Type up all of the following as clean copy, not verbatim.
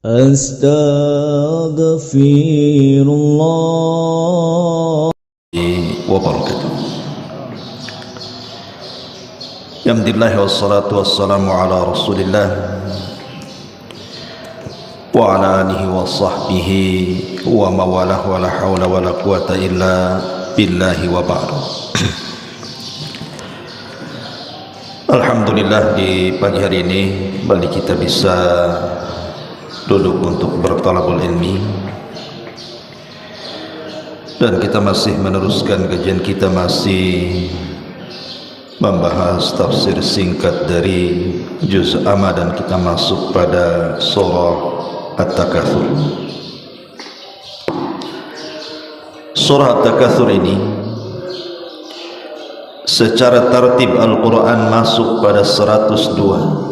Astaghfirullah wabarakatuh. Alhamdulillah wassalatu wassalamu ala Rasulillah wa ala alihi wa sahbihi wa mawalah wa la hawla wa la quwata illa billahi wa ba'du. Alhamdulillah, di pagi hari ini kembali kita bisa duduk untuk bertalabul ilmi, dan kita masih meneruskan kajian kita, masih membahas tafsir singkat dari juz amma, dan kita masuk pada surah At-Takatsur. Surah At-Takatsur ini secara tertib Al-Quran masuk pada 102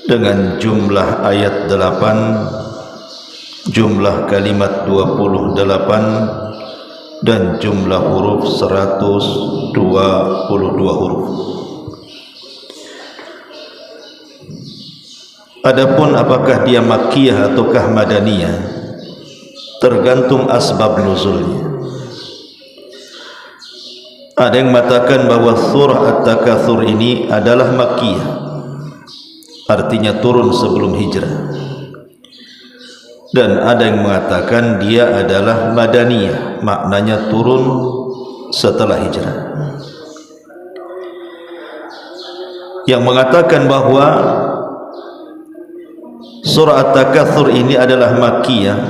dengan jumlah ayat 8, jumlah kalimat 28, dan jumlah huruf 122 huruf. Adapun apakah dia makkiyah ataukah madaniyah, tergantung asbab nuzulnya. Ada yang mengatakan bahwa surah At-Takatsur ini adalah makkiyah, artinya turun sebelum hijrah. Dan ada yang mengatakan dia adalah madaniyah, maknanya turun setelah hijrah. Yang mengatakan bahwa surah At-Takatsur ini adalah makkiyah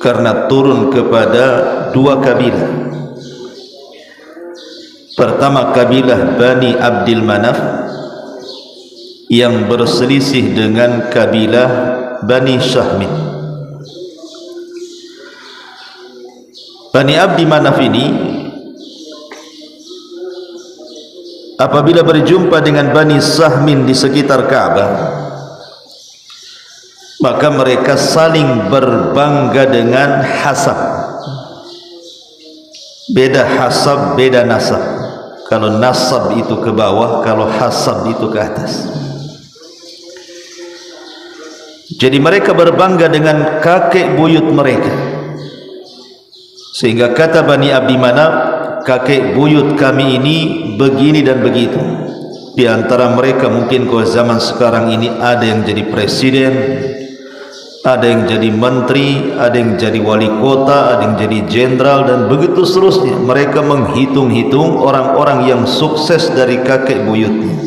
karena turun kepada dua kabilah. Pertama, kabilah Bani Abdil Manaf yang berselisih dengan kabilah Bani Syahmin. Bani Abdi Manaf ini apabila berjumpa dengan Bani Syahmin di sekitar Ka'bah, maka mereka saling berbangga dengan hasab. Beda hasab, beda nasab. Kalau nasab itu ke bawah, kalau hasab itu ke atas. Jadi mereka berbangga dengan kakek buyut mereka, sehingga kata Bani Abdi Manaf, kakek buyut kami ini begini dan begitu. Di antara mereka mungkin kalau zaman sekarang ini ada yang jadi presiden, ada yang jadi menteri, ada yang jadi wali kota, ada yang jadi jenderal, dan begitu seterusnya. Mereka menghitung-hitung orang-orang yang sukses dari kakek buyutnya.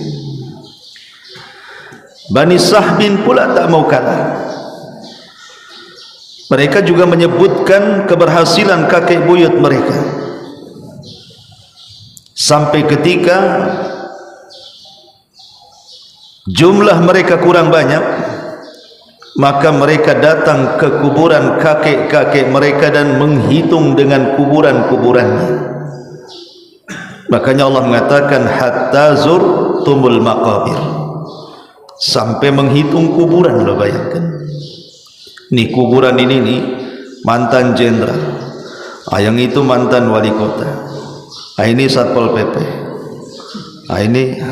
Bani Syahmin pula tak mau kalah. Mereka juga menyebutkan keberhasilan kakek buyut mereka, sampai ketika jumlah mereka kurang banyak, maka mereka datang ke kuburan kakek-kakek mereka dan menghitung dengan kuburan-kuburannya. Makanya Allah mengatakan hatta zurtumul maqabir, sampai menghitung kuburan. Lo bayangkan, nih kuburan ini nih mantan jenderal, yang itu mantan wali kota, ini satpol pp, ini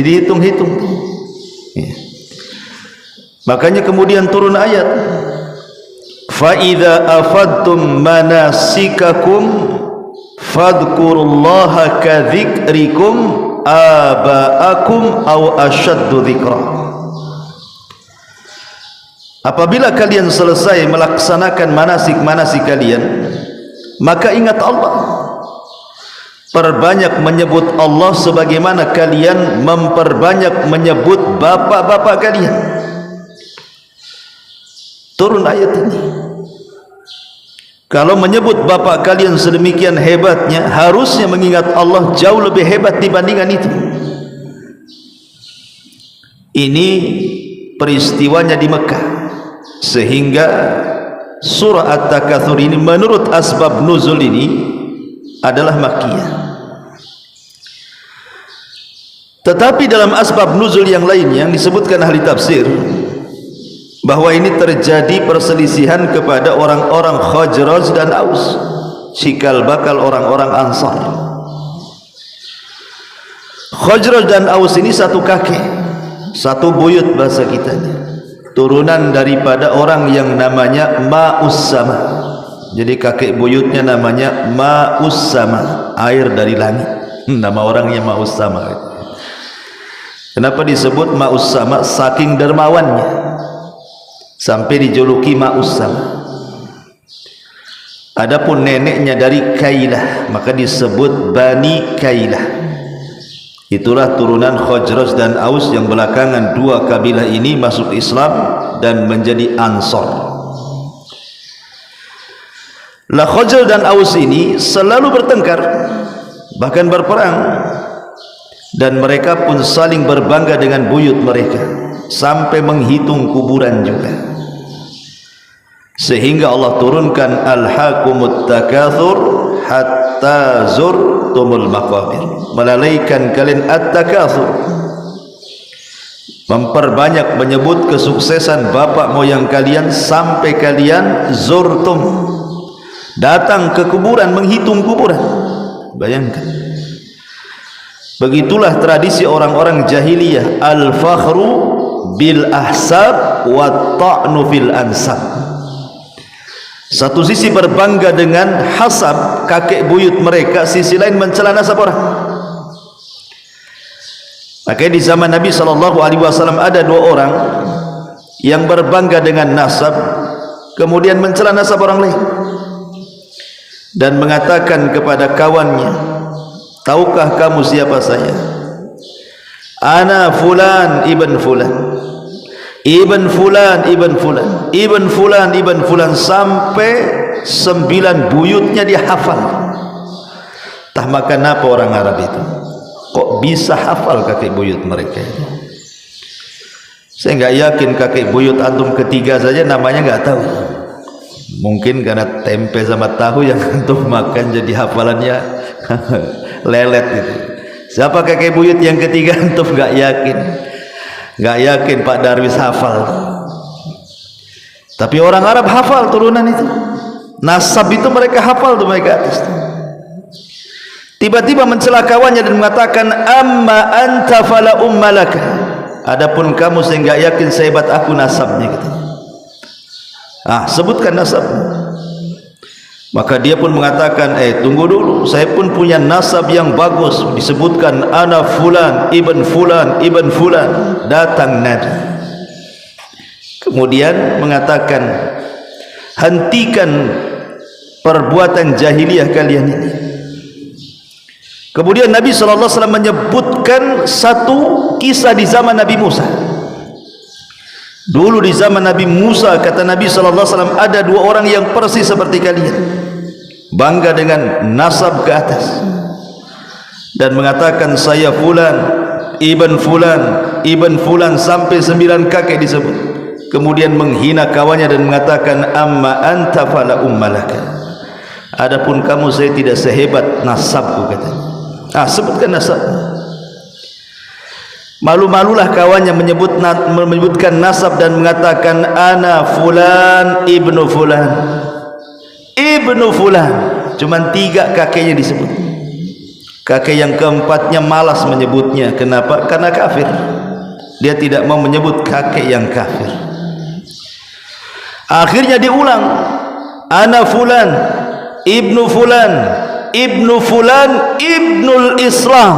dihitung-hitung. Makanya kemudian turun ayat, fa idza afadtum manasikakum fadhkurullaha ka dzikrikum aba'akum aw ashaddu dzikra. Apabila kalian selesai melaksanakan manasik-manasik kalian, maka ingat Allah. Perbanyak menyebut Allah sebagaimana kalian memperbanyak menyebut bapak-bapak kalian. Turun ayat ini. Kalau menyebut bapak kalian sedemikian hebatnya, harusnya mengingat Allah jauh lebih hebat dibandingkan itu. Ini peristiwanya di Mekah, sehingga surah At-Takatsur ini menurut asbab nuzul ini adalah makkiyah. Tetapi dalam asbab nuzul yang lainnya yang disebutkan ahli tafsir, bahwa ini terjadi perselisihan kepada orang-orang Khazraj dan Aus, cikal bakal orang-orang Ansar. Khazraj dan Aus ini satu kakek, satu buyut bahasa kitanya. turunan daripada orang yang namanya Ma'us Sama. Jadi kakek buyutnya namanya Ma'us Sama, air dari langit. Nama orangnya Ma'us Sama. Kenapa disebut Ma'us Sama? Saking dermawannya sampai dijuluki Ma'us Sama. Adapun neneknya dari Kailah, maka disebut Bani Kailah. Itulah turunan Khazraj dan Aus yang belakangan dua kabilah ini masuk Islam dan menjadi Ansor. Lah Khazraj dan Aus ini selalu bertengkar, bahkan berperang, dan mereka pun saling berbangga dengan buyut mereka sampai menghitung kuburan juga. Sehingga Allah turunkan Alhaakumut Takatsur hatta zurtumul maqabir, melalaikan kalian at-takatsur, memperbanyak menyebut kesuksesan bapak moyang kalian sampai kalian zurtum, datang ke kuburan, menghitung kuburan. Bayangkan, begitulah tradisi orang-orang jahiliyah, al-fakhru bil ahsab wa ta'nu fil ansab. Satu sisi berbangga dengan hasab kakek buyut mereka, sisi lain mencela nasab orang. Maka di zaman Nabi SAW ada dua orang yang berbangga dengan nasab, kemudian mencela nasab orang lain dan mengatakan kepada kawannya, tahukah kamu siapa saya? Ana fulan ibn fulan, ibn fulan ibn fulan, ibn fulan ibn fulan, sampai 9 buyutnya dia hafal. Tah makan apa orang Arab itu? Kok bisa hafal kakek buyut mereka itu? Saya enggak yakin kakek buyut antum ketiga saja namanya enggak tahu. Mungkin karena tempe sama tahu yang antum makan jadi hafalannya lelet gitu. Siapa kakek buyut yang ketiga antum enggak yakin? Enggak yakin Pak Darwis hafal. Tapi orang Arab hafal turunan itu. Nasab itu mereka hafal tuh, mereka atas. Tiba-tiba mencela kawannya dan mengatakan, amma anta fala ummalaka, adapun kamu saya enggak yakin sehebat aku nasabnya gitu. Sebutkan nasab. Maka dia pun mengatakan, tunggu dulu, saya pun punya nasab yang bagus. Disebutkan ana fulan ibn fulan ibn fulan. Datang Nabi, kemudian mengatakan, hentikan perbuatan jahiliyah kalian ini. Kemudian Nabi SAW menyebutkan satu kisah di zaman Nabi Musa. Dulu di zaman Nabi Musa, kata Nabi SAW, ada dua orang yang persis seperti kalian, bangga dengan nasab ke atas dan mengatakan, saya fulan ibn fulan ibn fulan, sampai 9 kakek disebut. Kemudian menghina kawannya dan mengatakan, amma anta fala ummalaka, adapun kamu saya tidak sehebat nasabku katanya. Sebutkan nasab. Malu-malulah kawannya menyebutkan nasab dan mengatakan, ana fulan ibnu fulan ibnu fulan. Cuman 3 kakeknya disebut. Kakek yang keempatnya malas menyebutnya. Kenapa? Karena kafir. Dia tidak mau menyebut kakek yang kafir. Akhirnya diulang, ana fulan ibnu fulan ibnu fulan ibnul Islam.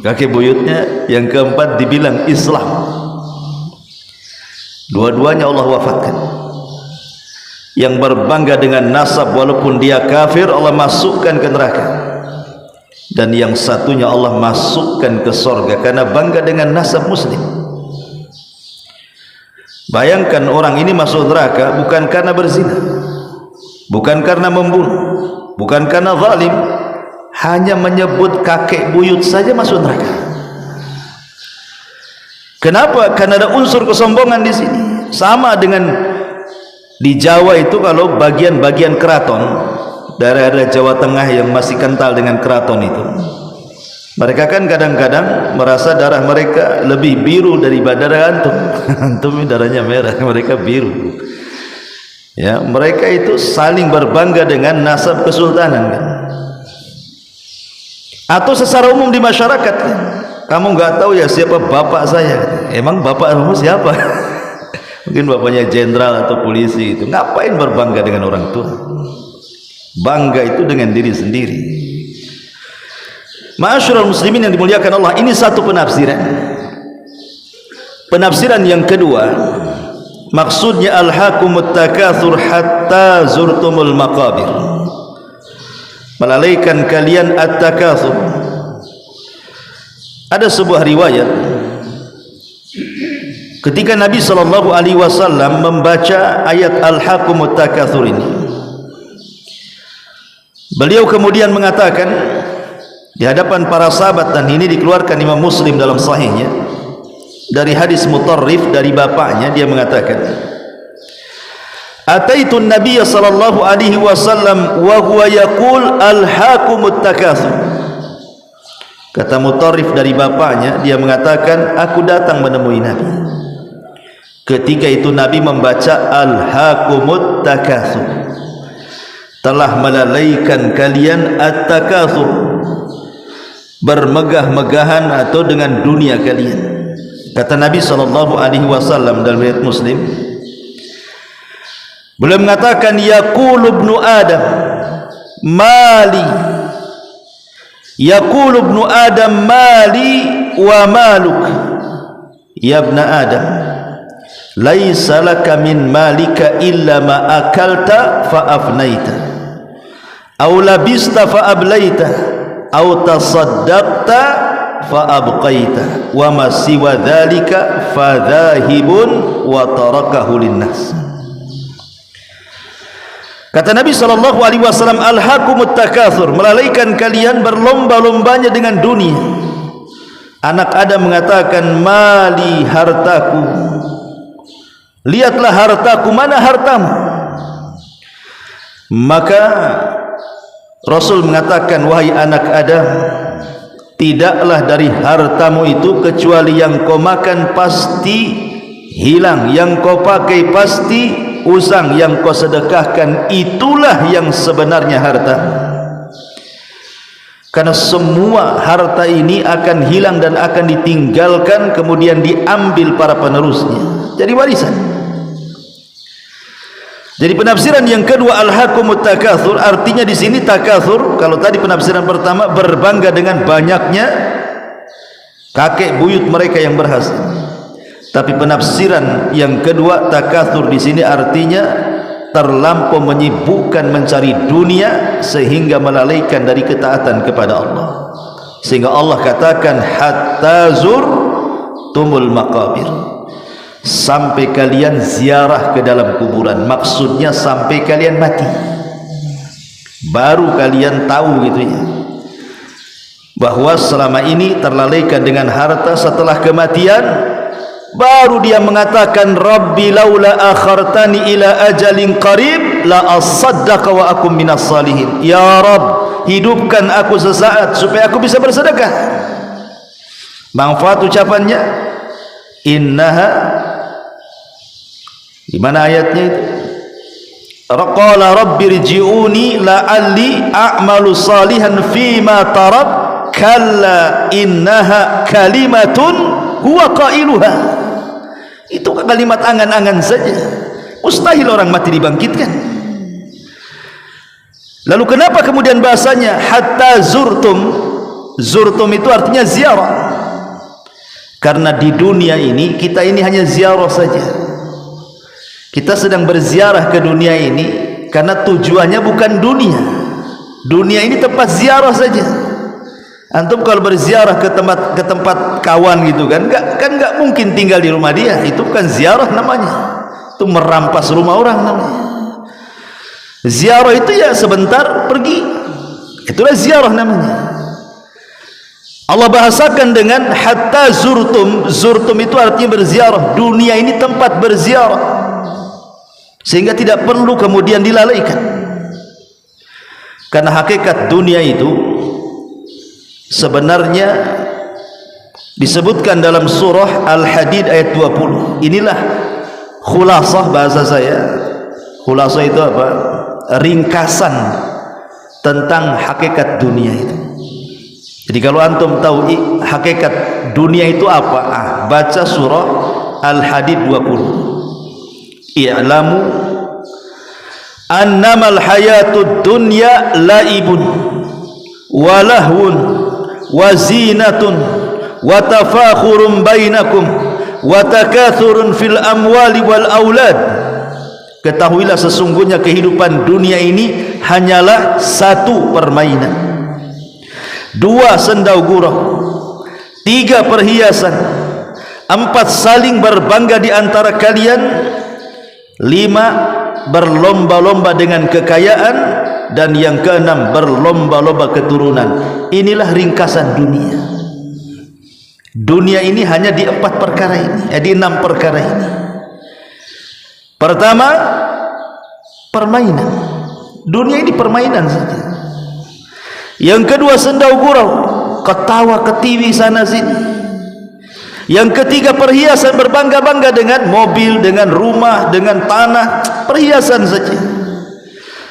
Kakek buyutnya yang keempat dibilang Islam. Dua-duanya Allah wafatkan. Yang berbangga dengan nasab walaupun dia kafir, Allah masukkan ke neraka. Dan yang satunya Allah masukkan ke sorga karena bangga dengan nasab muslim. Bayangkan, orang ini masuk neraka bukan karena berzina, bukan karena membunuh, bukan karena zalim, hanya menyebut kakek buyut saja masuk neraka. Kenapa? Karena ada unsur kesombongan di sini. Sama dengan di Jawa itu, kalau bagian-bagian keraton, daerah-daerah Jawa Tengah yang masih kental dengan keraton itu, mereka kan kadang-kadang merasa darah mereka lebih biru daripada darah antum. Antum darahnya merah, mereka biru. Ya, mereka itu saling berbangga dengan nasab kesultanan kan? Atau secara umum di masyarakat kan? Kamu nggak tahu ya siapa bapak saya? Emang bapak kamu siapa? Mungkin bapaknya jenderal atau polisi itu. Ngapain berbangga dengan orang tua? Bangga itu dengan diri sendiri. Ma'asyiral muslimin yang dimuliakan Allah, ini satu penafsiran. Penafsiran yang kedua, maksudnya alhaqumut takatsur hatta zurtumul maqabir. Melalaikan kalian at-takatsur. Ada sebuah riwayat ketika Nabi SAW membaca ayat alhaqumut takatsur ini, beliau kemudian mengatakan di hadapan para sahabat, dan ini dikeluarkan Imam Muslim dalam sahihnya dari hadis Mutarrif dari bapaknya, dia mengatakan, ataitu Nabiy sallallahu alaihi wasallam wa huwa yaqul alhaqumut takatsur. Kata Mutarrif dari bapaknya, dia mengatakan, aku datang menemui Nabi ketika itu Nabi membaca alhaqumut takatsur, telah melalaikan kalian at-takatsur, bermegah-megahan atau dengan dunia kalian. Kata Nabi SAW dalam riwayat Muslim, beliau mengatakan, yaqulu ibnu Adam mali, yaqulu ibnu Adam mali wa maluk, ya ibna Adam laisa laka min malika illa ma akalta fa afnaita aw labista fa ablaita aw tasaddaqta fa abqaita wa ma siwa dzalika fa dhahibun wa tarakahu linnas. Kata Nabi SAW, alhaqumut takatsur, melalaikan kalian berlomba-lombanya dengan dunia. Anak Adam mengatakan, mali, hartaku. Lihatlah hartaku, mana hartamu? Maka Rasul mengatakan, wahai anak Adam, tidaklah dari hartamu itu kecuali yang kau makan pasti hilang, yang kau pakai pasti usang, yang kau sedekahkan itulah yang sebenarnya harta. Karena semua harta ini akan hilang dan akan ditinggalkan, kemudian diambil para penerusnya jadi warisan. Jadi penafsiran yang kedua alhaqumut takatsur, artinya di sini takatsur, kalau tadi penafsiran pertama berbangga dengan banyaknya kakek buyut mereka yang berhasil, tapi penafsiran yang kedua takatsur di sini artinya terlampau menyibukkan mencari dunia sehingga melalaikan dari ketaatan kepada Allah, sehingga Allah katakan hatta zurtumul maqabir, sampai kalian ziarah ke dalam kuburan. Maksudnya sampai kalian mati, baru kalian tahu gitu ya, bahwa selama ini terlalaikan dengan harta. Setelah kematian baru dia mengatakan, Rabbi laula akhartani ila ajalin qarib la asaddaqa wa akum minas salihin. Ya Rabb, hidupkan aku sesaat supaya aku bisa bersedekah. Manfaat ucapannya, innaha, di mana ayatnya itu? Qala rabbi rji'uni la'alli a'malu salihan fima tarak, kalla innaha kalimatun huwa qailuha. Itu kalimat angan-angan saja, mustahil orang mati dibangkitkan. Lalu kenapa kemudian bahasanya hatta zurtum? Zurtum itu artinya ziarah. Karena di dunia ini kita ini hanya ziarah saja. Kita sedang berziarah ke dunia ini karena tujuannya bukan dunia. Dunia ini tempat ziarah saja. Antum kalau berziarah ke tempat kawan gitu kan nggak mungkin tinggal di rumah dia. Itu bukan ziarah namanya, itu merampas rumah orang namanya. Ziarah itu ya sebentar pergi, itulah ziarah namanya. Allah bahasakan dengan hatta zurtum. Zurtum itu artinya berziarah. Dunia ini tempat berziarah, sehingga tidak perlu kemudian dilalaikan. Karena hakikat dunia itu sebenarnya disebutkan dalam surah Al-Hadid ayat 20. Inilah khulasah bahasa saya. Khulasah itu apa? Ringkasan tentang hakikat dunia itu. Jadi kalau antum tahu hakikat dunia itu apa, baca surah Al-Hadid 20. i'lamu annamal hayatud dunya laibun wa lahwun wa zinatun wa tafakhurun bainakum wa takathurun fil amwali wal aulad. Ketahuilah sesungguhnya kehidupan dunia ini hanyalah satu permainan, dua sendau gurau, tiga perhiasan, empat saling berbangga di antara kalian, lima berlomba-lomba dengan kekayaan, dan yang keenam berlomba-lomba keturunan. Inilah ringkasan dunia. Dunia ini hanya di empat perkara ini, di enam perkara ini. Pertama, permainan. Dunia ini permainan saja. Yang kedua, sendau gurau, ketawa ketiwi sana sini. Yang ketiga, perhiasan, berbangga-bangga dengan mobil, dengan rumah, dengan tanah, perhiasan saja.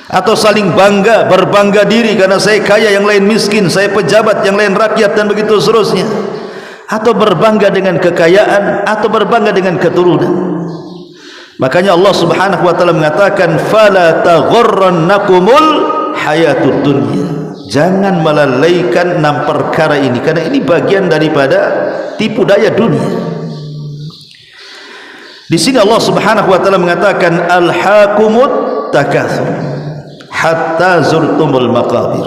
Atau saling bangga, berbangga diri karena saya kaya, yang lain miskin, saya pejabat, yang lain rakyat, dan begitu seterusnya. Atau berbangga dengan kekayaan, atau berbangga dengan keturunan. Makanya Allah Subhanahu wa taala mengatakan fala taghurrannakumul hayatud dunya. Jangan melalaikan enam perkara ini, karena ini bagian daripada tipu daya dunia. Di sini Allah Subhanahu wa taala mengatakan alhaqumut takatsur hatta zurtumul maqabir.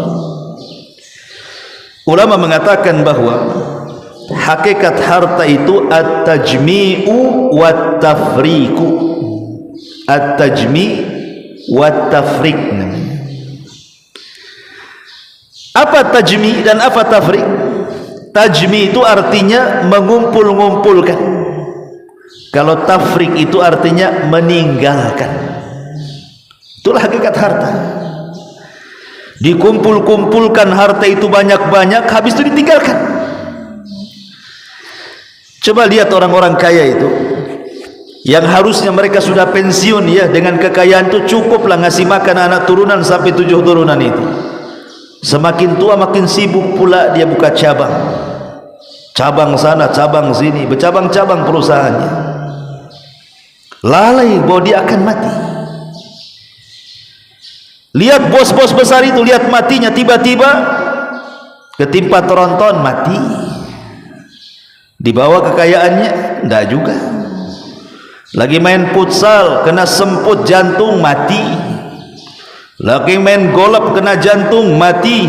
Ulama mengatakan bahwa hakikat harta itu at-tajmi'u wat-tafriqu. At-tajmi' wat-tafriq. Apa tajmi' dan apa tafriq? Tajmi' itu artinya mengumpul-ngumpulkan. Kalau tafriq itu artinya meninggalkan. Itulah hakikat harta. Dikumpul-kumpulkan harta itu banyak-banyak, habis itu ditinggalkan. Coba lihat orang-orang kaya itu, yang harusnya mereka sudah pensiun ya, dengan kekayaan itu cukuplah ngasih makan anak turunan sampai 7 turunan itu. Semakin tua makin sibuk pula dia buka cabang, cabang sana, cabang sini, bercabang-cabang perusahaannya. Lalai bahwa dia akan mati. Lihat bos-bos besar itu, lihat matinya, tiba-tiba ketimpa tronton mati. Dibawa kekayaannya, enggak juga. Lagi main futsal kena semput jantung mati. Lagi main golf kena jantung mati.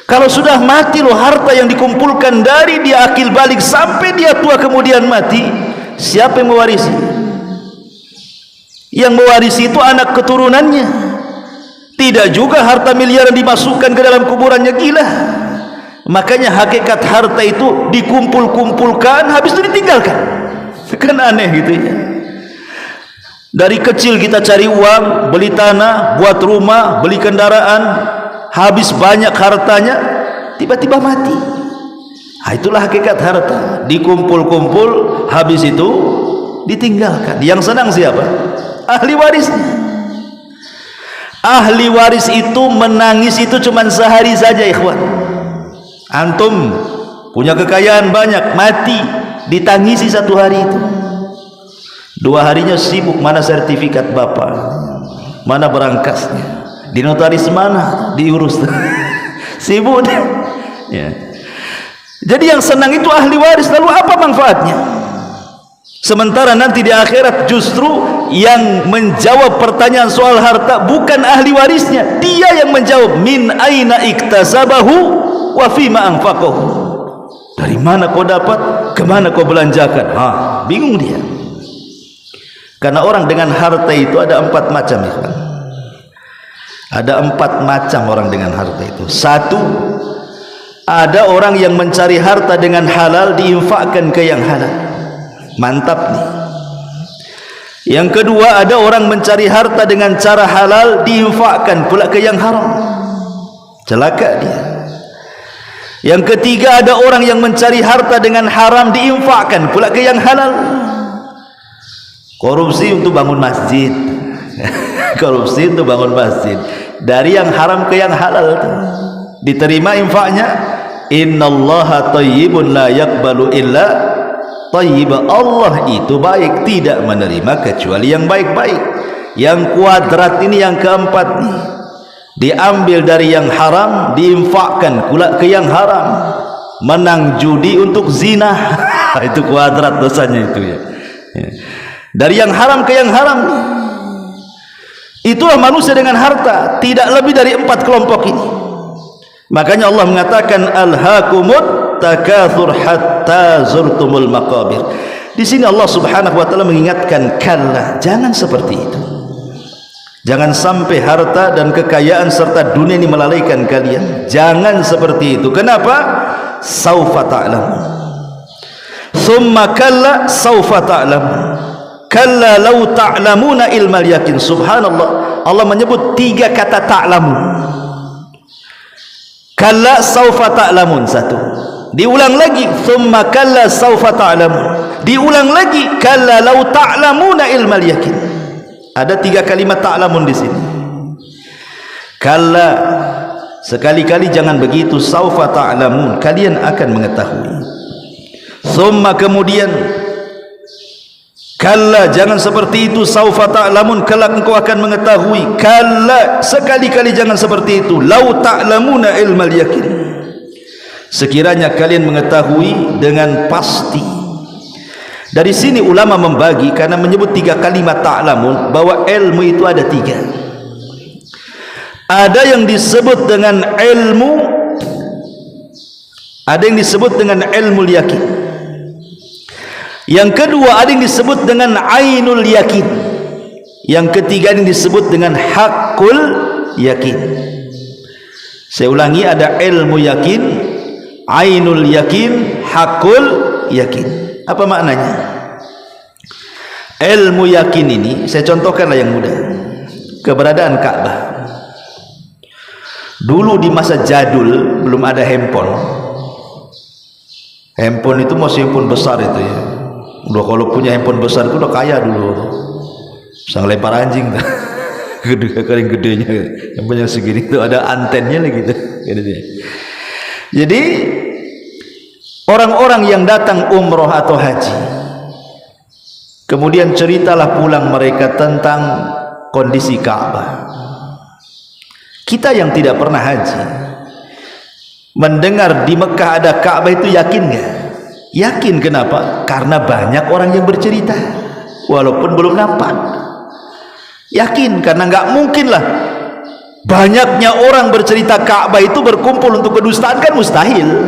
Kalau sudah mati loh, harta yang dikumpulkan dari dia akil balik sampai dia tua kemudian mati, siapa yang mewarisi? Yang mewarisi itu anak keturunannya. Tidak juga harta miliaran dimasukkan ke dalam kuburannya, gila. Makanya hakikat harta itu dikumpul-kumpulkan, habis itu ditinggalkan. Kan aneh gitu ya. Dari kecil kita cari uang, beli tanah, buat rumah, beli kendaraan, habis banyak hartanya, tiba-tiba mati. Nah, itulah hakikat harta. Dikumpul-kumpul, habis itu ditinggalkan. Yang senang siapa? Ahli warisnya. Ahli waris itu menangis itu cuma sehari saja, ikhwan. Antum punya kekayaan banyak, mati, ditangisi satu hari itu. 2 harinya sibuk, mana sertifikat bapak, mana berangkasnya, di notaris mana, diurus. Sibuk ya. Jadi yang senang itu ahli waris. Lalu apa manfaatnya? Sementara nanti di akhirat justru yang menjawab pertanyaan soal harta bukan ahli warisnya, dia yang menjawab min aina iktasabahu wa fima anfaqahu. Dari mana kau dapat, kemana kau belanjakan? Bingung dia. Karena orang dengan harta itu ada 4 macam ya. Ada 4 macam orang dengan harta itu. 1, ada orang yang mencari harta dengan halal, diinfakkan ke yang halal. Mantap nih. Yang kedua, ada orang mencari harta dengan cara halal, diinfakkan pula ke yang haram. Celaka dia. Yang ketiga, ada orang yang mencari harta dengan haram, diinfakkan pula ke yang halal. Korupsi untuk bangun masjid. Korupsi untuk bangun masjid. Dari yang haram ke yang halal, diterima infaknya. Innallaha thayyibun la yaqbalu illa thayyibah. Allah itu baik, tidak menerima kecuali yang baik-baik. Yang kuadrat ini, yang keempat nih, diambil dari yang haram, diinfakkan pula ke yang haram. Menang judi untuk zina itu kuadrat dosanya itu ya. Dari yang haram ke yang haram. Itulah manusia dengan harta, tidak lebih dari 4 kelompok ini. Makanya Allah mengatakan alhaakumut takatsur hatta zurtumul maqabir. Di sini Allah Subhanahu wa taala mengingatkan, kalla, jangan seperti itu. Jangan sampai harta dan kekayaan serta dunia ini melalaikan kalian. Jangan seperti itu. Kenapa? Saufa ta'lamun. Summa kalla saufa ta'lamun. Kalla law ta'lamuna ilmal yakin. Subhanallah, Allah menyebut 3 kata ta'lamun. Kalla saufa ta'lamun, satu. Diulang lagi, summa kalla saufa ta'lamun. Diulang lagi, kalla law ta'lamuna ilmal yakin. Ada 3 kalimat ta'lamun di sini. Kalla, sekali-kali jangan begitu, saufa ta'lamun, kalian akan mengetahui. Summa, kemudian, kalla, jangan seperti itu, saufa ta'lamun, kelak engkau akan mengetahui. Kalla, sekali-kali jangan seperti itu, lau ta'lamuna ilmal yakin, sekiranya kalian mengetahui dengan pasti. Dari sini ulama membagi, karena menyebut 3 kalimat ta'lamun, bahwa ilmu itu ada 3. Ada yang disebut dengan ilmu, ada yang disebut dengan ilmul yakin. Yang kedua ada yang disebut dengan ainul yakin. Yang ketiga yang disebut dengan hakul yakin. Saya ulangi, ada ilmu yakin, ainul yakin, hakul yakin. Apa maknanya? Ilmu yakin ini, saya contohkanlah yang mudah. Keberadaan Ka'bah. Dulu di masa jadul belum ada handphone. Handphone itu masih handphone besar itu ya. Udah kalau punya handphone besar itu udah kaya dulu. Bisa ngelempar anjing tuh. Gede kering gedenya. Handphone yang segini itu ada antennya lagi gitu. Jadi orang-orang yang datang umroh atau haji, kemudian ceritalah pulang mereka tentang kondisi Ka'bah. Kita yang tidak pernah haji mendengar di Mekah ada Ka'bah itu yakin nggak? Yakin. Kenapa? Karena banyak orang yang bercerita walaupun belum nampak. Yakin karena nggak mungkin lah banyaknya orang bercerita Ka'bah itu berkumpul untuk kedustaan, kan mustahil.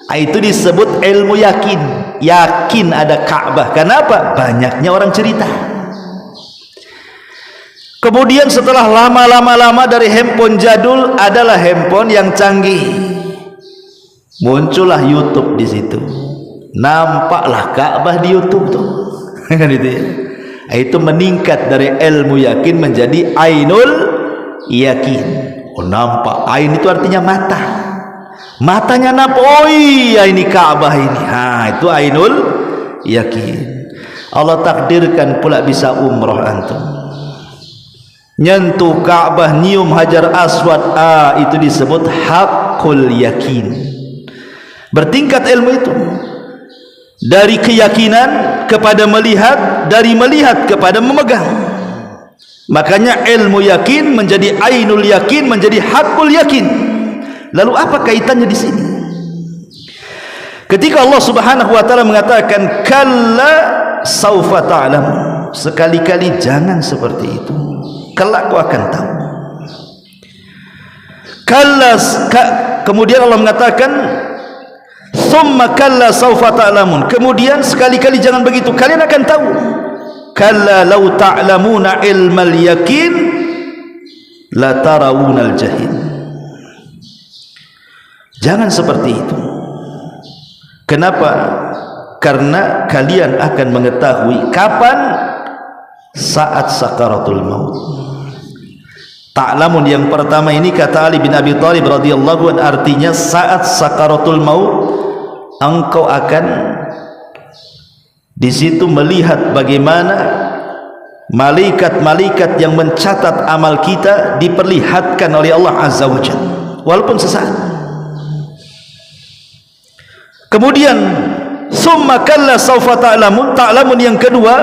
Itu disebut ilmu yakin. Yakin ada Ka'bah. Kenapa? Banyaknya orang cerita. Kemudian setelah lama-lama dari handphone jadul adalah handphone yang canggih. Muncullah YouTube di situ. Nampaklah Ka'bah di YouTube tuh. Kan itu ya. Itu meningkat dari ilmu yakin menjadi ainul yakin. Oh, nampak. Ain itu artinya mata. Matanya nampak. Oh iya, ini Ka'bah ini. Itu ainul yakin. Allah takdirkan pula bisa umroh antum. Nyentuh Ka'bah, nyium Hajar Aswad, itu disebut hakul yakin. Bertingkat ilmu itu dari keyakinan kepada melihat, dari melihat kepada memegang. Makanya ilmu yakin menjadi ainul yakin, menjadi hakul yakin. Lalu apa kaitannya di sini? Ketika Allah Subhanahu wa taala mengatakan kalla saufa ta'lam, sekali-kali jangan seperti itu, kelak kau akan tahu. Kemudian Allah mengatakan summa kalla saufa ta'lamun, kemudian sekali-kali jangan begitu, kalian akan tahu. Kalla law ta'lamuna ilmal yakin la tarawunal jahim. Jangan seperti itu. Kenapa? Karena kalian akan mengetahui kapan? Saat sakaratul maut. Ta'lamun yang pertama ini kata Ali bin Abi Thalib radhiyallahu anhu, artinya saat sakaratul maut engkau akan di situ melihat bagaimana malaikat-malaikat yang mencatat amal kita diperlihatkan oleh Allah Azza wa Jalla walaupun sesaat. Kemudian Summa kalla sawfa ta'lamun. Ta'lamun yang kedua,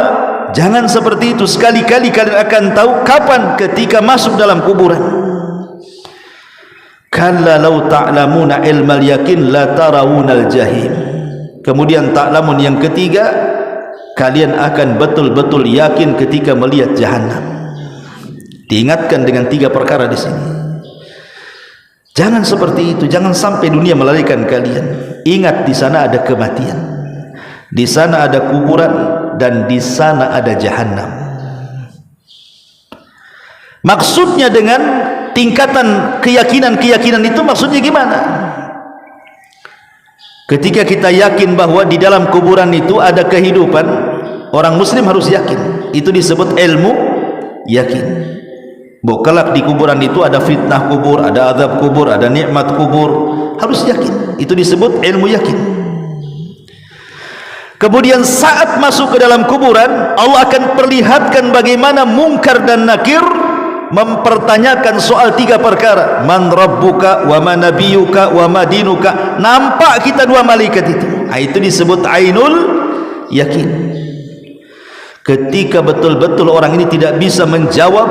jangan seperti itu. Sekali-kali kalian akan tahu kapan, ketika masuk dalam kuburan. Kalla law ta'lamuna ilmal yakin la tarawunal jahim. Kemudian ta'lamun yang ketiga, kalian akan betul-betul yakin ketika melihat jahannam. Diingatkan dengan 3 perkara di sini. Jangan seperti itu, jangan sampai dunia melalaikan kalian. Ingat, di sana ada kematian, di sana ada kuburan, dan di sana ada jahannam. Maksudnya dengan tingkatan keyakinan itu maksudnya gimana? Ketika kita yakin bahwa di dalam kuburan itu ada kehidupan, orang muslim harus yakin. Itu disebut ilmu yakin. Bahwa kelak di kuburan itu ada fitnah kubur, ada azab kubur, ada nikmat kubur, harus yakin. Itu disebut ilmu yakin. Kemudian saat masuk ke dalam kuburan, Allah akan perlihatkan bagaimana Munkar dan Nakir mempertanyakan soal 3 perkara. Man rabbuka wa ma nabiyuka wa ma dinuka. Nampak kita 2 malaikat itu. Itu disebut ainul yakin. Ketika betul-betul orang ini tidak bisa menjawab,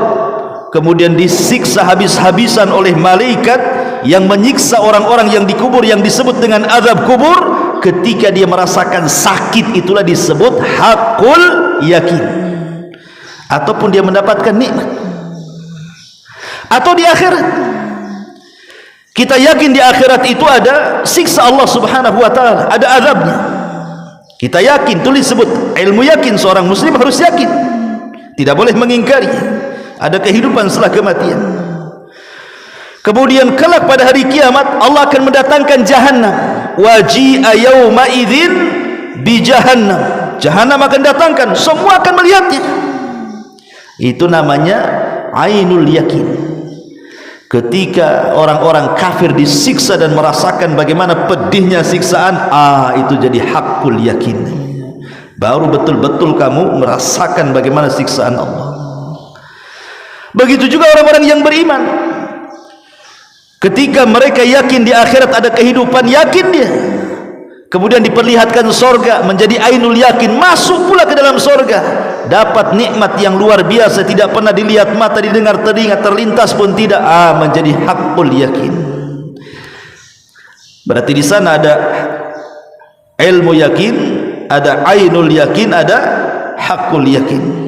kemudian disiksa habis-habisan oleh malaikat yang menyiksa orang-orang yang dikubur, yang disebut dengan azab kubur. Ketika dia merasakan sakit, itulah disebut hakul yakin. Ataupun dia mendapatkan nikmat. Atau di akhirat, kita yakin di akhirat itu ada siksa Allah subhanahu wa ta'ala, ada azabnya. Kita yakin, tulis sebut ilmu yakin. Seorang muslim harus yakin, tidak boleh mengingkari ada kehidupan setelah kematian. Kemudian kelak pada hari kiamat, Allah akan mendatangkan jahannam. Waji'a yawma idzin bi jahannam. Jahannam akan datangkan, semua akan melihatnya. Itu namanya ainul yakin. Ketika orang-orang kafir disiksa dan merasakan bagaimana pedihnya siksaan, itu jadi hakul yakin. Baru betul-betul kamu merasakan bagaimana siksaan Allah. Begitu juga orang-orang yang beriman. Ketika mereka yakin di akhirat ada kehidupan, yakin dia. Kemudian diperlihatkan sorga, menjadi ainul yakin, masuk pula ke dalam sorga, dapat nikmat yang luar biasa, tidak pernah dilihat mata, didengar telinga, terlintas pun tidak. Menjadi hakul yakin. Berarti di sana ada ilmu yakin, ada ainul yakin, ada hakul yakin.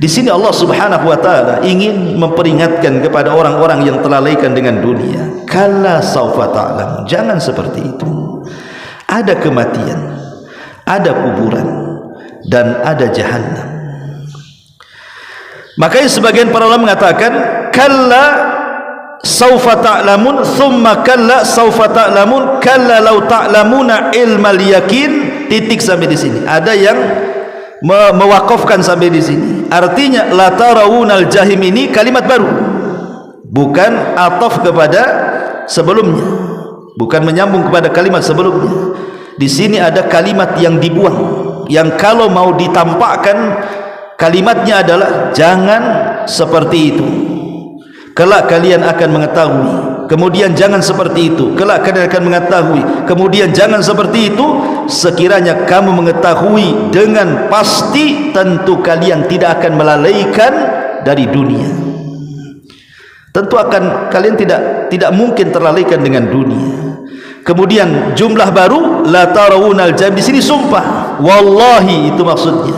Di sini Allah subhanahu wa ta'ala ingin memperingatkan kepada orang-orang yang terlalaikan dengan dunia. Kalla sawfa ta'lam. Jangan seperti itu. Ada kematian, ada kuburan, dan ada jahannam. Makanya sebagian para ulama mengatakan kalla sawfa ta'lamun, thumma kalla sawfa ta'lamun, kalla law ta'lamuna ilmal yakin. Titik sampai di sini. Ada yang mewakafkan sampai di sini. Artinya la tarawunal jahim ini kalimat baru, bukan ataf kepada sebelumnya, bukan menyambung kepada kalimat sebelumnya. Di sini ada kalimat yang dibuang, yang kalau mau ditampakkan kalimatnya adalah jangan seperti itu, kelak kalian akan mengetahui. Kemudian jangan seperti itu, kelak kalian akan mengetahui. Kemudian jangan seperti itu, sekiranya kamu mengetahui dengan pasti, tentu kalian tidak akan melalaikan dari dunia. Tentu akan kalian tidak mungkin terlalaikan dengan dunia. Kemudian jumlah baru la tarawunal jahim, di sini sumpah, wallahi itu maksudnya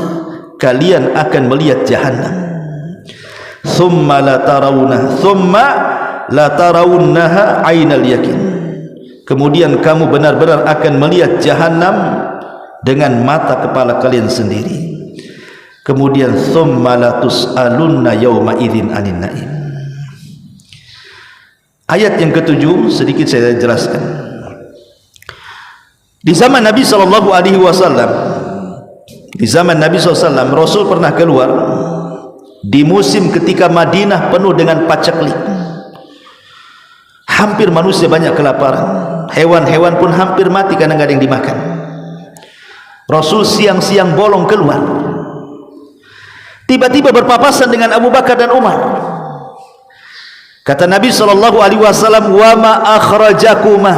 kalian akan melihat jahannam. Thumma la tarawunah, thumma la tarawunnaha ainal yakin. Kemudian kamu benar-benar akan melihat jahannam dengan mata kepala kalian sendiri. Kemudian thumma la tus'alunna yawma idzin anin na'im. Ayat yang ke-7 sedikit saya jelaskan. Di zaman Nabi SAW, di zaman Nabi SAW, Rasul pernah keluar di musim ketika Madinah penuh dengan paceklik. Hampir manusia banyak kelaparan, hewan-hewan pun hampir mati karena nggak ada yang dimakan. Rasul siang-siang bolong keluar, tiba-tiba berpapasan dengan Abu Bakar dan Umar. Kata Nabi SAW, wa ma akhrajakuma,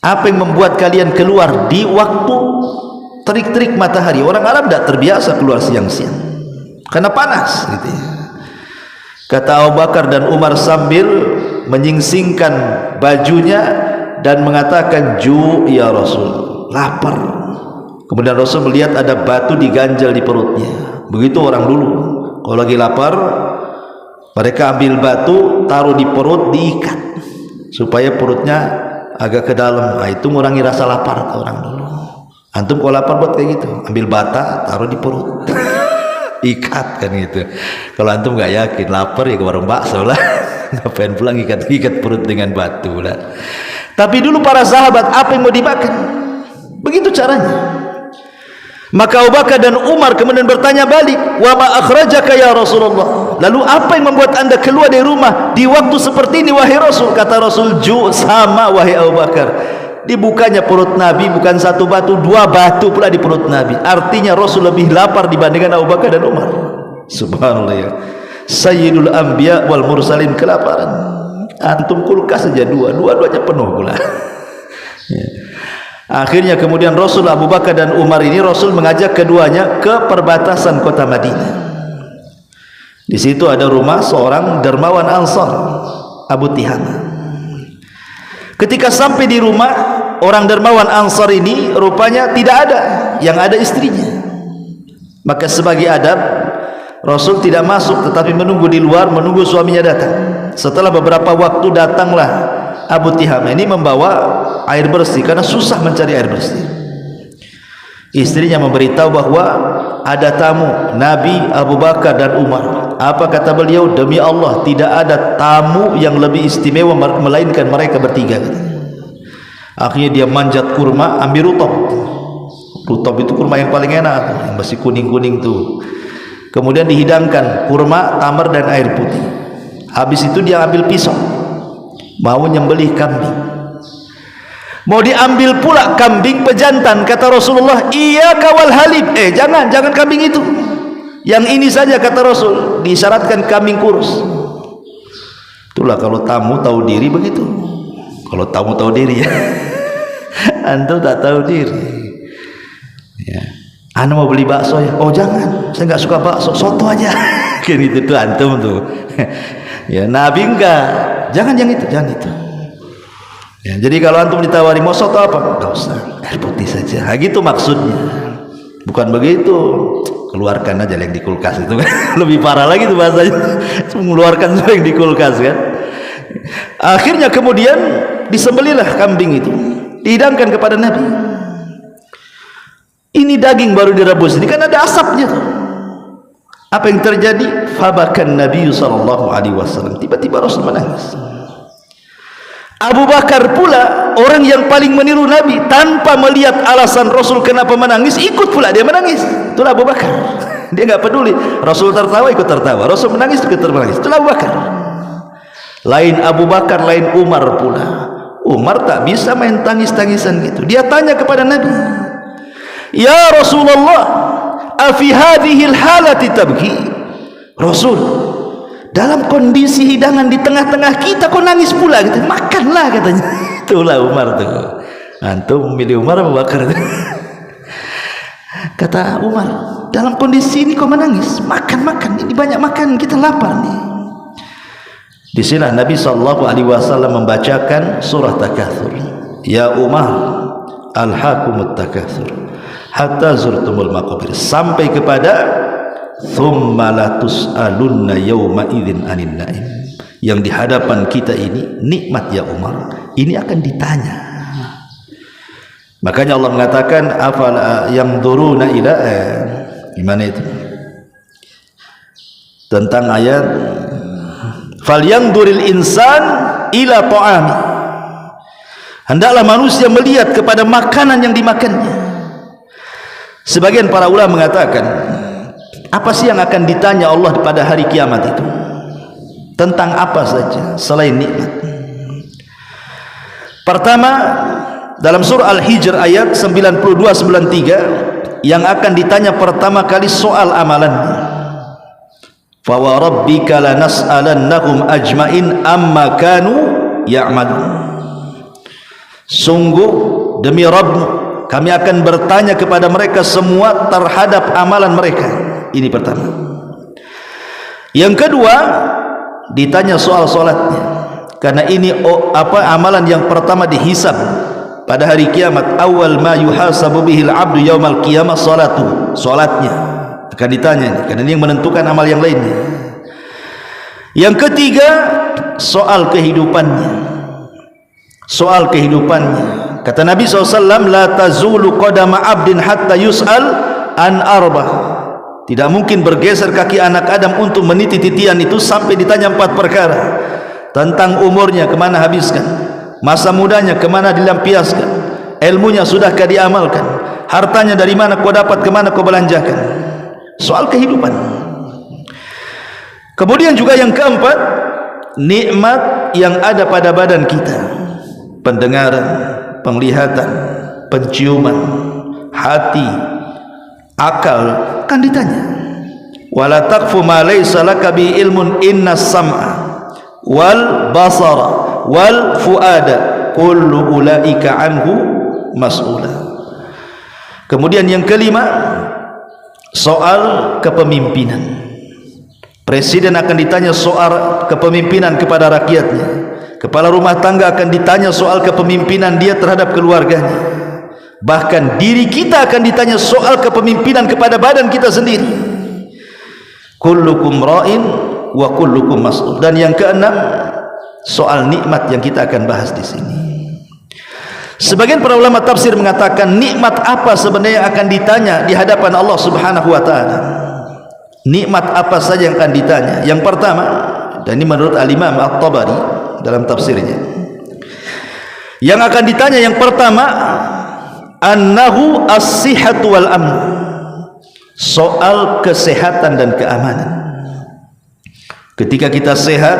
Apa yang membuat kalian keluar di waktu terik-terik matahari? Orang Arab tidak terbiasa keluar siang-siang karena panas gitu ya. Kata Abu Bakar dan Umar sambil menyingsingkan bajunya dan mengatakan, "Ju ya Rasul, lapar." Kemudian Rasul melihat ada batu diganjal di perutnya. Begitu orang dulu, kalau lagi lapar mereka ambil batu, taruh di perut, diikat supaya perutnya agak ke dalam. Nah, itu mengurangi rasa lapar orang dulu. Antum kalau lapar buat kayak gitu, ambil bata, taruh di perut, ikat kan gitu. Kalau antum nggak yakin lapar ya ke warung bakso lah. Ngapain pulang ikat perut dengan batu lah. Tapi dulu para sahabat apa yang mau dimakan? Begitu caranya. Maka Abu Bakar dan Umar kemudian bertanya balik, "Wa ma akhrajaka ya Rasulullah?" Lalu apa yang membuat anda keluar dari rumah di waktu seperti ini wahai Rasul? Kata Rasul, "Ju, sama wahai Abu Bakar." Dibukanya perut Nabi bukan satu batu, dua batu pula di perut Nabi. Artinya Rasul lebih lapar dibandingkan Abu Bakar dan Umar. Subhanallah ya. Sayyidul Anbiya wal Mursalin kelaparan. Antum kulkas saja dua-duanya penuh pula. Ya. Akhirnya kemudian Rasul, Abu Bakar dan Umar ini Rasul mengajak keduanya ke perbatasan kota Madinah. Di situ ada rumah seorang dermawan Ansar, Abu Tihama. Ketika sampai di rumah orang dermawan Ansar ini, rupanya tidak ada, yang ada istrinya. Maka sebagai adab Rasul tidak masuk tetapi menunggu di luar, menunggu suaminya datang. Setelah beberapa waktu datanglah Abu Tihama ini membawa air bersih karena susah mencari air bersih. Istrinya memberitahu bahwa ada tamu Nabi, Abu Bakar dan Umar. Apa kata beliau? "Demi Allah tidak ada tamu yang lebih istimewa melainkan mereka bertiga." Akhirnya dia manjat kurma, ambil rutab. Rutab itu kurma yang paling enak, yang masih kuning-kuning tuh. Kemudian dihidangkan kurma, tamar dan air putih. Habis itu dia ambil pisau, mau nyembelih kambing. Mau diambil pula kambing pejantan. Kata Rasulullah, "Iya kawal halib." Jangan kambing itu. Yang ini saja kata Rasul. Disyaratkan kambing kurus. Itulah kalau tamu tahu diri begitu. Kalau tamu tahu diri ya. Antum tak tahu diri. Ya. Anda mau beli bakso ya? Oh jangan, saya nggak suka bakso, soto aja. Kan itu tuh antum tuh. Ya Nabi enggak. Jangan yang itu, jangan itu. Ya, jadi kalau antum ditawari mau soto apa? Enggak usah, air putih saja. Nah, gitu maksudnya. Bukan begitu. Keluarkan aja yang di kulkas itu kan. Lebih parah lagi tuh bahasanya. Mengeluarkan yang di kulkas kan. Akhirnya kemudian disembelihlah kambing itu, dihidangkan kepada Nabi. Ini daging baru direbus, ini kan ada asapnya tuh. Apa yang terjadi? Fabakan Nabi sallallahu alaihi wasallam. Tiba-tiba Rasul menangis. Abu Bakar pula orang yang paling meniru Nabi, tanpa melihat alasan Rasul kenapa menangis, ikut pula dia menangis. Itulah Abu Bakar. Dia enggak peduli. Rasul tertawa ikut tertawa, Rasul menangis ikut menangis. Itulah Abu Bakar. Lain Abu Bakar, lain Umar pula. Umar tak bisa main tangis-tangisan gitu. Dia tanya kepada Nabi, "Ya Rasulullah, afi hadhil halati tabki?" Rasul, dalam kondisi hidangan di tengah-tengah kita kau nangis pula gitu. Makanlah katanya. Itulah Umar tuh. Antum memilih Umar Abu Bakar. Kata Umar, dalam kondisi ini kau menangis? Makan, ini banyak makan, kita lapar nih. Di sini Nabi sallallahu alaihi wasallam membacakan surah Takatsur. Ya Umar, alhaqumut takatsur hatta zurtumul maqabir, sampai kepada thumma la tus'alunna yawma idzin 'anil na'im. Yang di hadapan kita ini nikmat ya Umar, ini akan ditanya. Makanya Allah mengatakan afala yanzuruna ila gimana itu? Tentang ayat falyanzuril insan ila ta'ami. Hendaklah manusia melihat kepada makanan yang dimakannya. Sebagian para ulama mengatakan, apa sih yang akan ditanya Allah pada hari kiamat itu? Tentang apa saja selain nikmat. Pertama, dalam surah Al-Hijr ayat 92-93 yang akan ditanya pertama kali soal amalannya. Fa wa rabbika lanas'alannahum ajmain amma kanu ya'malun. Sungguh demi Rabbmu, kami akan bertanya kepada mereka semua terhadap amalan mereka. Ini pertama. Yang kedua, ditanya soal solatnya, karena ini amalan yang pertama dihisab pada hari kiamat. Awal ma yuhasabu bihil abdu yaumal qiyamah salatu, solatnya akan ditanya ini, karena ini yang menentukan amal yang lainnya. Yang ketiga, soal kehidupannya. Soal kehidupannya, kata Nabi SAW, la tazulu qadama abdin hatta yus'al an arba. Tidak mungkin bergeser kaki anak Adam untuk meniti titian itu sampai ditanya 4 perkara. Tentang umurnya, kemana habiskan, masa mudanya kemana dilampiaskan, ilmunya sudahkah diamalkan, hartanya dari mana kau dapat, kemana kau belanjakan. Soal kehidupan. Kemudian juga yang keempat, nikmat yang ada pada badan kita, pendengaran, penglihatan, penciuman, hati, akal, kan ditanya. Wala taqfu ma laysa laka bi ilmun innas sam'a wal basara wal fuada kullu ulaika anhu mas'ula. Kemudian yang kelima, soal kepemimpinan. Presiden akan ditanya soal kepemimpinan kepada rakyatnya. Kepala rumah tangga akan ditanya soal kepemimpinan dia terhadap keluarganya. Bahkan diri kita akan ditanya soal kepemimpinan kepada badan kita sendiri. Kullukum ra'in wa kullukum mas'ul. Dan yang keenam, soal nikmat yang kita akan bahas di sini. Sebagian para ulama tafsir mengatakan, nikmat apa sebenarnya yang akan ditanya di hadapan Allah Subhanahu wa taala? Nikmat apa saja yang akan ditanya? Yang pertama, dan ini menurut Al-Imam At-Tabari dalam tafsirnya, yang akan ditanya yang pertama, annahu as-sihhatu wal amn, soal kesehatan dan keamanan. Ketika kita sehat,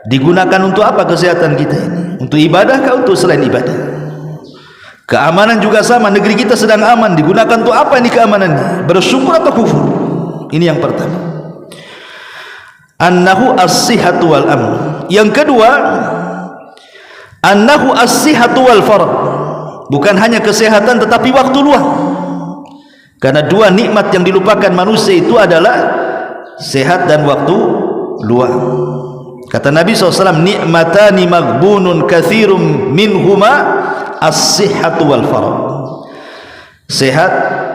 digunakan untuk apa kesehatan kita ini? Untuk ibadah kah, untuk selain ibadah? Keamanan juga sama, negeri kita sedang aman, digunakan untuk apa ini keamanannya? Bersyukur atau kufur? Ini yang pertama, annahu as-sihhatu wal amn. Yang kedua, annahu as-sihhatu wal farag, bukan hanya kesehatan tetapi waktu luang. Karena dua nikmat yang dilupakan manusia itu adalah sehat dan waktu luang. Kata Nabi SAW, nikmatani maghbunun katsirum minhuma as-sihhatu wal farag, sehat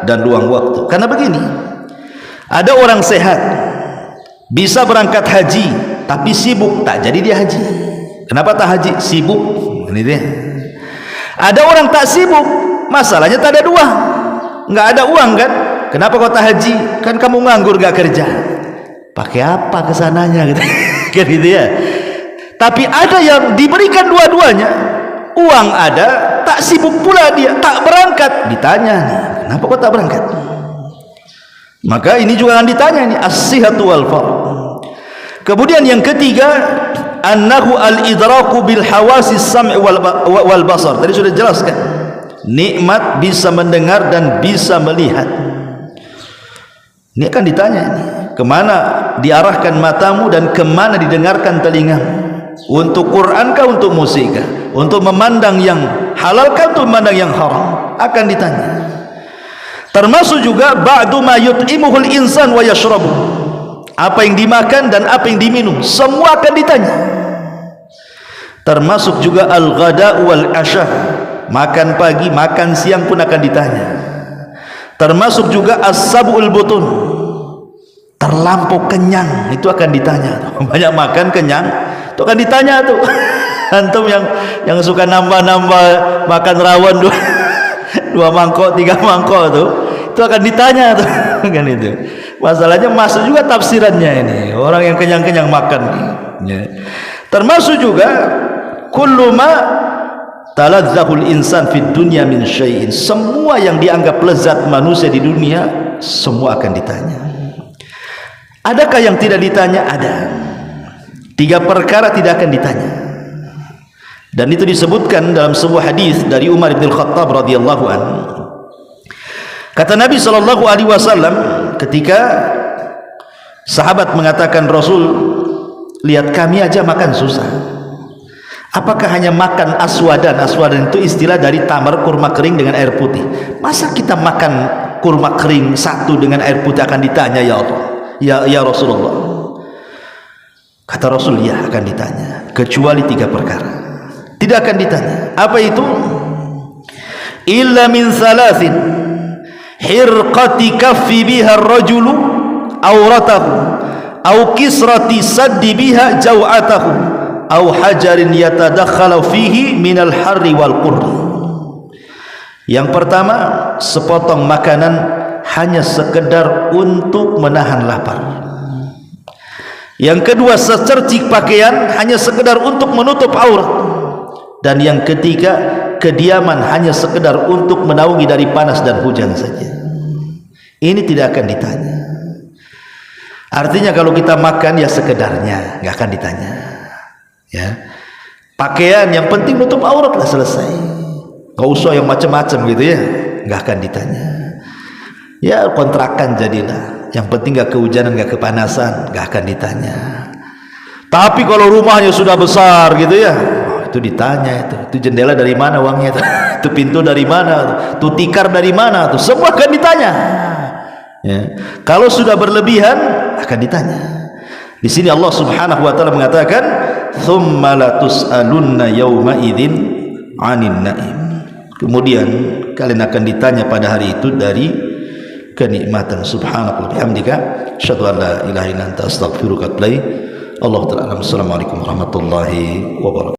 dan luang waktu. Karena begini, ada orang sehat bisa berangkat haji tapi sibuk, tak jadi dia haji. Kenapa tak haji? Sibuk. Ini dia. Ada orang tak sibuk, masalahnya tak ada uang, nggak ada uang kan? Kenapa kau tak haji? Kan kamu nganggur gak kerja. Pakai apa kesananya gitu? Kan gitu ya. Tapi ada yang diberikan dua-duanya, uang ada, tak sibuk pula dia, tak berangkat. Ditanya nih, kenapa kau tak berangkat? Maka ini juga akan ditanya nih, as-sihhatu wal farag. Kemudian yang ketiga, annahu al-idraku bil hawasi sam'i wal basar. Tadi sudah jelaskan, nikmat bisa mendengar dan bisa melihat. Ini akan ditanya ini, kemana diarahkan matamu dan kemana didengarkan telingamu? Untuk Quran kah, untuk musik kah? Untuk memandang yang halal kah, untuk memandang yang haram? Akan ditanya. Termasuk juga ba'du ma yut'imuhul insan wa yashrabu, apa yang dimakan dan apa yang diminum, semua akan ditanya. Termasuk juga al-ghada wal asha, makan pagi, makan siang pun akan ditanya. Termasuk juga as-sab'ul butun, terlampau kenyang, itu akan ditanya. Banyak makan kenyang, itu akan ditanya tuh. Antum yang suka nambah-nambah makan rawon dua mangkok, 3 mangkok tuh, itu akan ditanya tuh. Kan itu. Masalahnya masuk juga tafsirannya ini. Orang yang kenyang-kenyang makan ya. Termasuk juga kullu ma taladzahul insan fid dunya min syai'in, semua yang dianggap lezat manusia di dunia semua akan ditanya. Adakah yang tidak ditanya? Ada. 3 perkara tidak akan ditanya. Dan itu disebutkan dalam sebuah hadis dari Umar bin Khattab radhiyallahu anhu. Kata Nabi sallallahu alaihi wasallam, ketika sahabat mengatakan, Rasul, lihat kami aja makan susah, Apakah hanya makan aswadan? Aswadan itu istilah dari tamar, kurma kering dengan air putih. Masa kita makan kurma kering satu dengan air putih akan ditanya, ya Allah, ya Rasulullah? Kata Rasul, ya akan ditanya, kecuali 3 perkara. Tidak akan ditanya. Apa itu? Illa min thalathin, hirqati kaffi biha ar-rajulu awratahu, au kisrati saddi biha jaw'atahu, au hajarin yatadakhalu fihi minal harri wal qurri. Yang pertama, sepotong makanan hanya sekedar untuk menahan lapar. Yang kedua, secercik pakaian hanya sekedar untuk menutup aurat. Dan yang ketiga, kediaman hanya sekedar untuk menaungi dari panas dan hujan saja. Ini tidak akan ditanya. Artinya kalau kita makan ya sekedarnya, nggak akan ditanya. Ya, pakaian yang penting nutup aurat lah, selesai. Nggak usah yang macam-macam gitu ya, nggak akan ditanya. Ya kontrakan jadilah, yang penting nggak kehujanan, nggak kepanasan, nggak akan ditanya. Tapi kalau rumahnya sudah besar gitu ya, itu ditanya, itu jendela dari mana uangnya, itu pintu dari mana, itu tikar dari mana, itu semua akan ditanya. Ya. Kalau sudah berlebihan akan ditanya. Di sini Allah Subhanahu wa taala mengatakan, "Tsumma latus'alunna yauma idzin 'anin na'im." Kemudian kalian akan ditanya pada hari itu dari kenikmatan. Subhanallah bihamdika, asyhadu an la ilaha illa anta, astaghfiruka wa atubu ilaik. Allah Ta'ala. Assalamualaikum warahmatullahi wabarakatuh.